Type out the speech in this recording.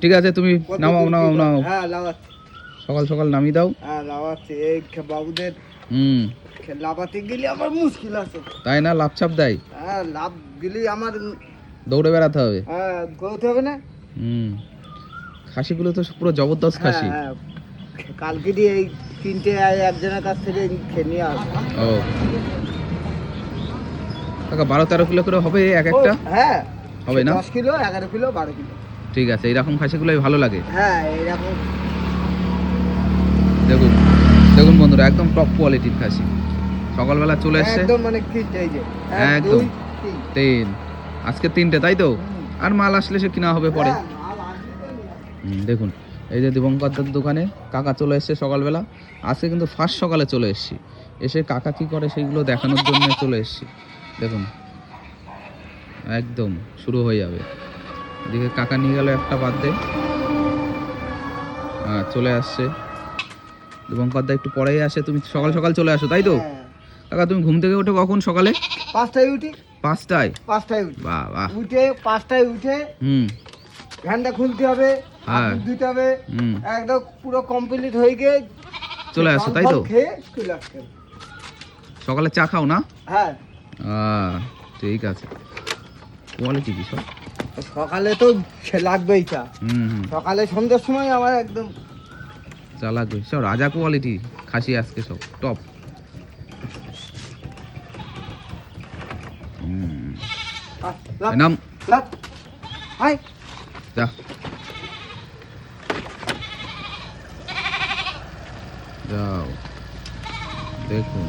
ঠিক আছে, তুমি নামাও নামাও নামাও। হ্যাঁ লাগাচ্ছি। সকাল সকাল নামিয়ে দাও। হ্যাঁ লাগাচ্ছি। এই বাবুদের হুম, লাফাতে গেলে আমার মুশকিল আছে। তাই না? লাফছাপ দেয়, হ্যাঁ লাভ গেলে আমার দৌড়ে বেড়াতে হবে। হ্যাঁ গৌতে হবে না। হুম, খাসিগুলো তো পুরো জবরদস্ত হ্যাঁ খাসি। হ্যাঁ কালকে দিয়ে এই 3টে একজনের কাছ থেকে খেয়ে নিয়ে আসবো। ও কাকা, 12-13 কিলো করে হবে এক একটা? হ্যাঁ হবে না? 10 কিলো 11 কিলো 12 কিলো। ঠিক আছে, এইরকম খাসিগুলোই ভালো লাগে। হ্যাঁ এইরকম। দেখুন দেখুন বন্ধুরা, একদম টপ কোয়ালিটির খাসি সকালবেলা চলে এসছে। একদম মানে কি এই যে একদম 1 2 3 3, আজকে 3টে, তাই তো? আর মাল আসলে সে কিনা হবে পরে। হ্যাঁ, মাল আসবে তো নিয়ে আসবে। দেখুন এই যে দিবঙ্করদার দোকানে কাকা চলে এসছে সকালবেলা। আজকে কিন্তু ফার্স্ট সকালে চলে এসছি, এসে কাকা কি করে সেইগুলো দেখানোর জন্য চলে এসছি। দেখুন একদম শুরু হয়ে যাবে। এদিকে কাকা নিয়ে গেল একটা বাদ দে। হ্যাঁ চলে আসছে দিবঙ্করদা, একটু পরেই আসে। তুমি সকাল সকাল চলে আসো, তাই তো? হ্যাঁ, কাকা তুমি ঘুম থেকে ওঠো কখন সকালে? 5টায় উঠি। 5টায়? 5টায় উঠি। বাহ বাহ। উঠে 5টায় উঠে হুম। ঘ্যানটা খুলতে হবে, হ্যাঁ। হাত ধুতে হবে, হুম, একদম পুরো কমপ্লিট হয়ে গিয়ে চলে আসো, তাই তো? জল খেয়ে চলে আসতে হবে। সকালে চা খাও না? হ্যাঁ ঠিক আছে, কোয়ালিটি কি সব। সকালে তো লাগবেই চা। হুম হুম, সকালে সন্ধ্যার সময় আমার একদম চা লাগবে। সব রাজা কোয়ালিটি খাসি আজকে, সব টপ। লাভ, নাম লাভ। হাই যা, যাও। দেখুন